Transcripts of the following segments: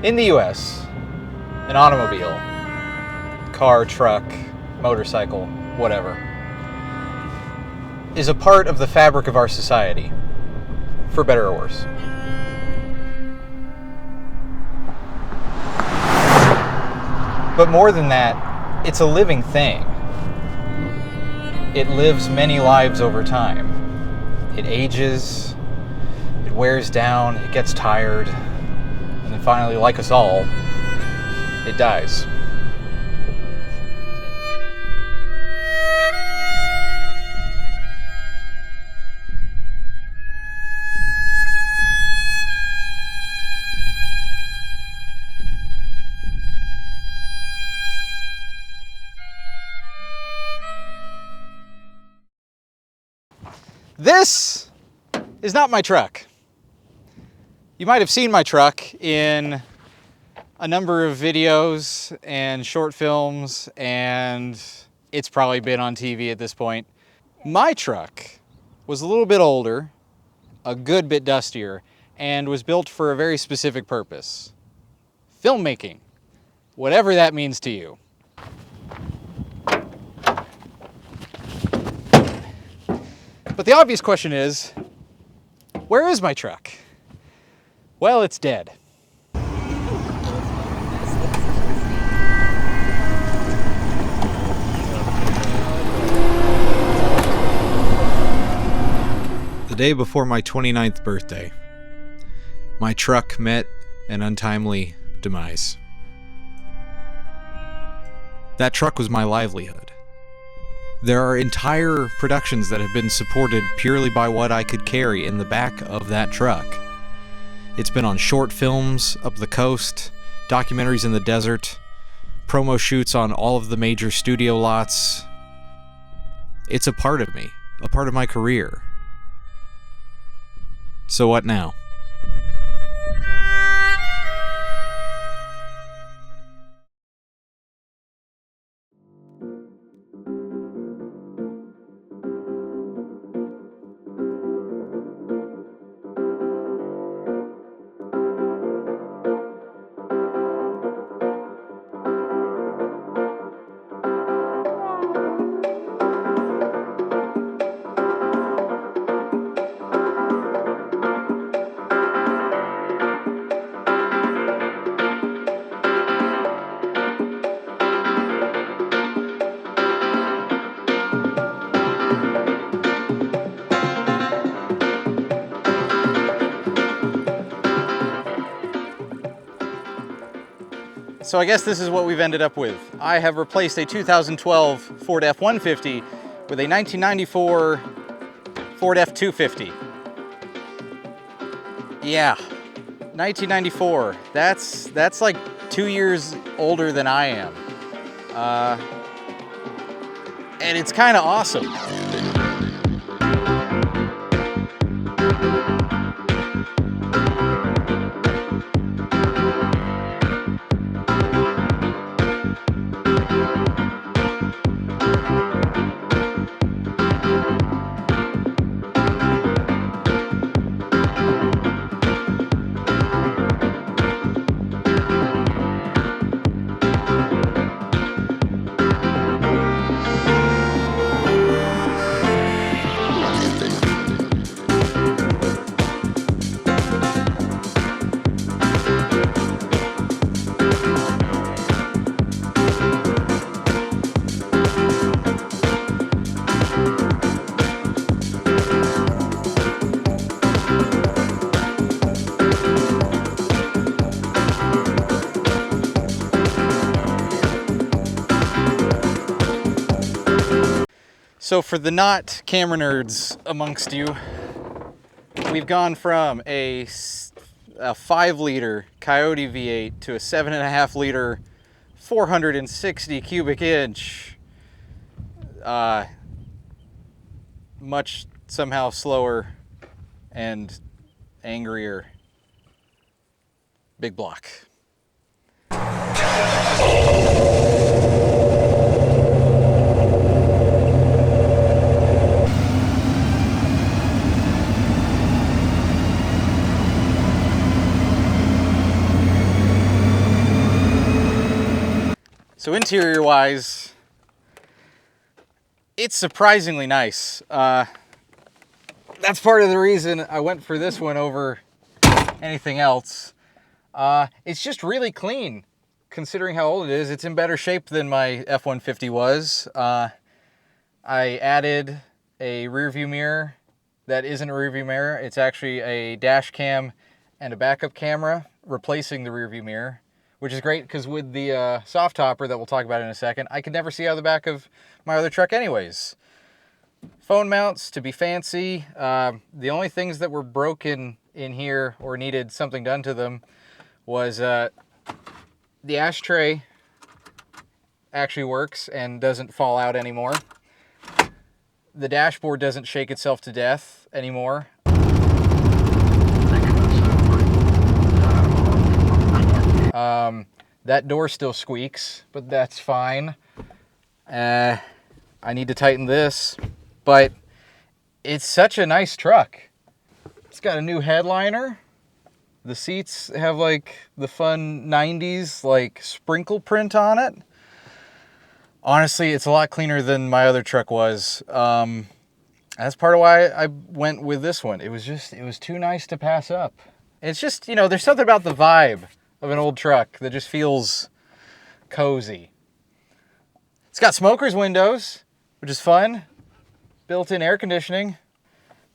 In the US, an automobile, car, truck, motorcycle, whatever, is a part of the fabric of our society, for better or worse. But more than that, it's a living thing. It lives many lives over time. It ages, it wears down, it gets tired, and then finally, like us all, it dies. This is not my truck. You might have seen my truck in a number of videos and short films, and it's probably been on TV at this point. My truck was a little bit older, a good bit dustier, and was built for a very specific purpose. Filmmaking, whatever that means to you. But the obvious question is, where is my truck? Well, it's dead. The day before my 29th birthday, my truck met an untimely demise. That truck was my livelihood. There are entire productions that have been supported purely by what I could carry in the back of that truck. It's been on short films up the coast, documentaries in the desert, promo shoots on all of the major studio lots. It's a part of me, a part of my career. So what now? So I guess this is what we've ended up with. I have replaced a 2012 Ford F-150 with a 1994 Ford F-250. Yeah, 1994. That's like 2 years older than I am. And it's kind of awesome. So for the not camera nerds amongst you, we've gone from a 5-liter Coyote V8 to a 7.5-liter 460 cubic inch, much somehow slower and angrier big block. So interior wise, it's surprisingly nice. That's part of the reason I went for this one over anything else. It's just really clean, considering how old it is. It's in better shape than my F-150 was. I added a rear view mirror that isn't a rear view mirror. It's actually a dash cam and a backup camera replacing the rear view mirror, which is great because with the soft topper that we'll talk about in a second, I could never see out of the back of my other truck anyways. Phone mounts to be fancy. The only things that were broken in here or needed something done to them was the ashtray actually works and doesn't fall out anymore. The dashboard doesn't shake itself to death anymore. That door still squeaks, but that's fine. I need to tighten this, but it's such a nice truck. It's got a new headliner. The seats have like the fun 90s like sprinkle print on it. Honestly, it's a lot cleaner than my other truck was. That's part of why I went with this one. It was too nice to pass up. It's just, you know, there's something about the vibe of an old truck that just feels cozy. It's got smoker's windows, which is fun. Built-in air conditioning.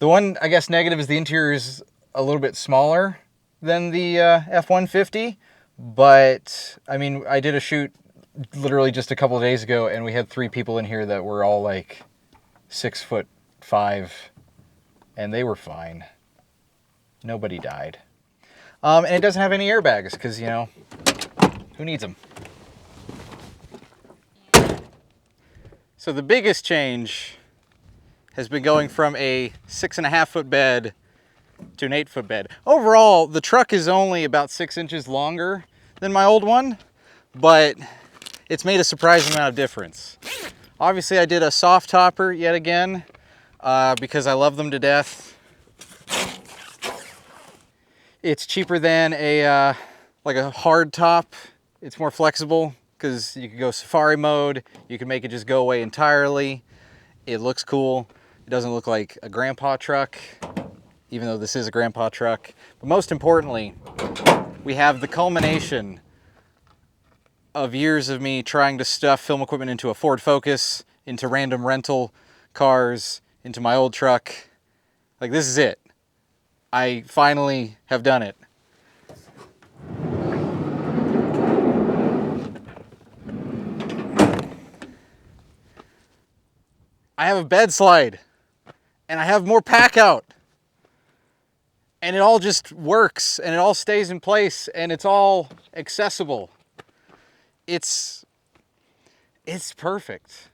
The one, I guess, negative is the interior is a little bit smaller than the F-150. But, I mean, I did a shoot literally just a couple of days ago, and we had 3 people in here that were all like 6'5", and they were fine. Nobody died. And it doesn't have any airbags because, you know, who needs them? So the biggest change has been going from a 6.5-foot bed to an 8-foot bed. Overall, the truck is only about 6 inches longer than my old one, but it's made a surprising amount of difference. Obviously, I did a soft topper yet again because I love them to death. It's cheaper than a like a hard top. It's more flexible because you can go safari mode. You can make it just go away entirely. It looks cool. It doesn't look like a grandpa truck, even though this is a grandpa truck. But most importantly, we have the culmination of years of me trying to stuff film equipment into a Ford Focus, into random rental cars, into my old truck. Like, this is it. I finally have done it. I have a bed slide, and I have more pack out. And it all just works, and it all stays in place, and it's all accessible. It's perfect.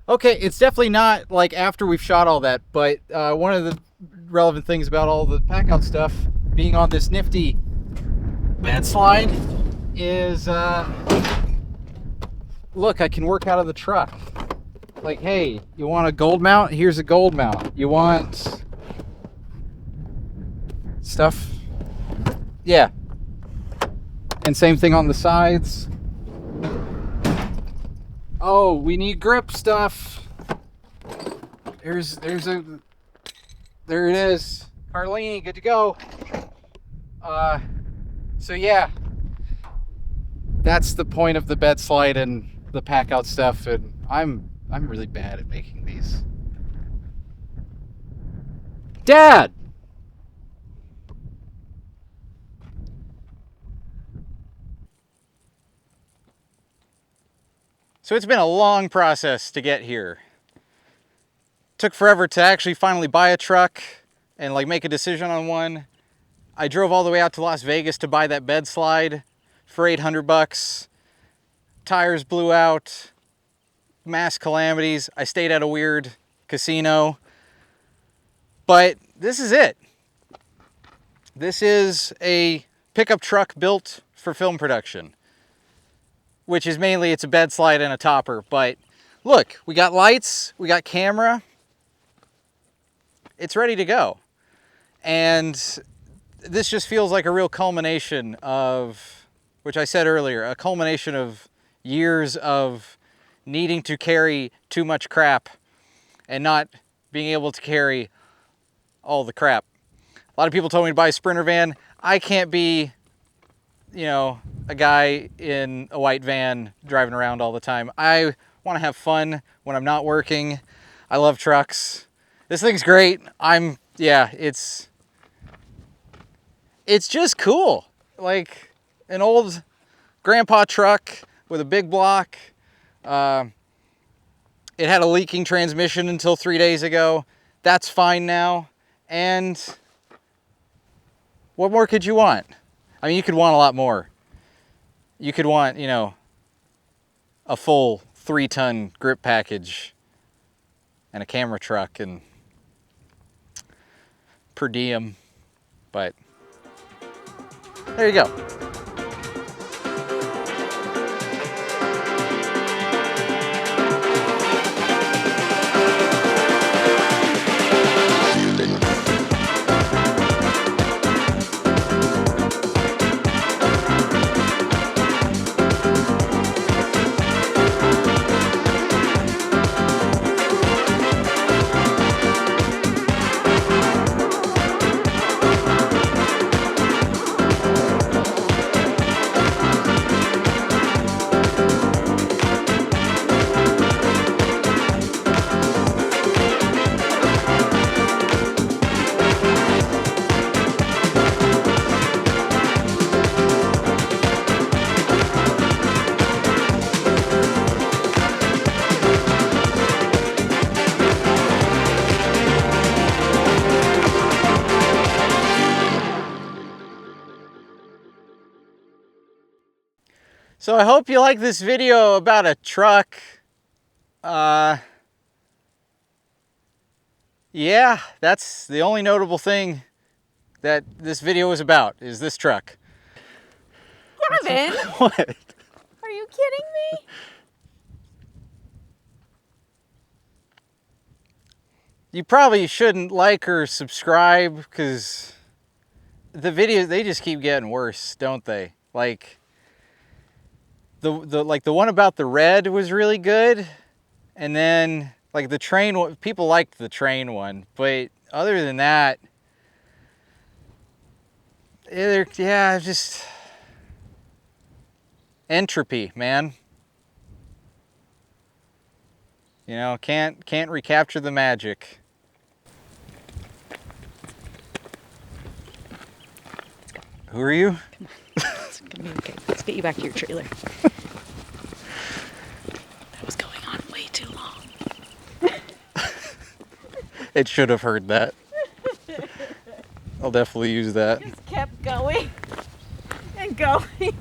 Okay, it's definitely not like after we've shot all that, but one of the relevant things about all the pack out stuff being on this nifty bed slide is, look, I can work out of the truck. Like, hey, you want a gold mount? Here's a gold mount. You want stuff? Yeah. And same thing on the sides. Oh, we need grip stuff. There it is. Carlini, good to go. So yeah, that's the point of the bed slide and the pack out stuff, and I'm really bad at making these. Dad! So it's been a long process to get here. Took forever to actually finally buy a truck and like make a decision on one. I drove all the way out to Las Vegas to buy that bed slide for $800. Tires blew out, mass calamities. I stayed at a weird casino. But this is it. This is a pickup truck built for film production, which is mainly, it's a bed slide and a topper. But look, we got lights, we got camera, it's ready to go. And this just feels like a real culmination of, which I said earlier, a culmination of years of needing to carry too much crap and not being able to carry all the crap. A lot of people told me to buy a Sprinter van. I can't be, you know, a guy in a white van driving around all the time. I want to have fun when I'm not working. I love trucks. This thing's great. Yeah, it's just cool. Like an old grandpa truck with a big block. It had a leaking transmission until 3 days ago. That's fine now. And what more could you want? I mean, you could want a lot more. You could want, you know, a full 3-ton grip package and a camera truck and per diem, but there you go. So I hope you like this video about a truck. Yeah, that's the only notable thing that this video is about, is this truck. Gavin! What? Are you kidding me? You probably shouldn't like or subscribe because the videos, they just keep getting worse, don't they? Like the one about the red was really good, and then like the train one, people liked the train one, but other than that, yeah, just entropy, man. You know, can't recapture the magic. Who are you? Come on. It's gonna be okay. Let's get you back to your trailer. That was going on way too long. It should have heard that. I'll definitely use that. Just kept going and going.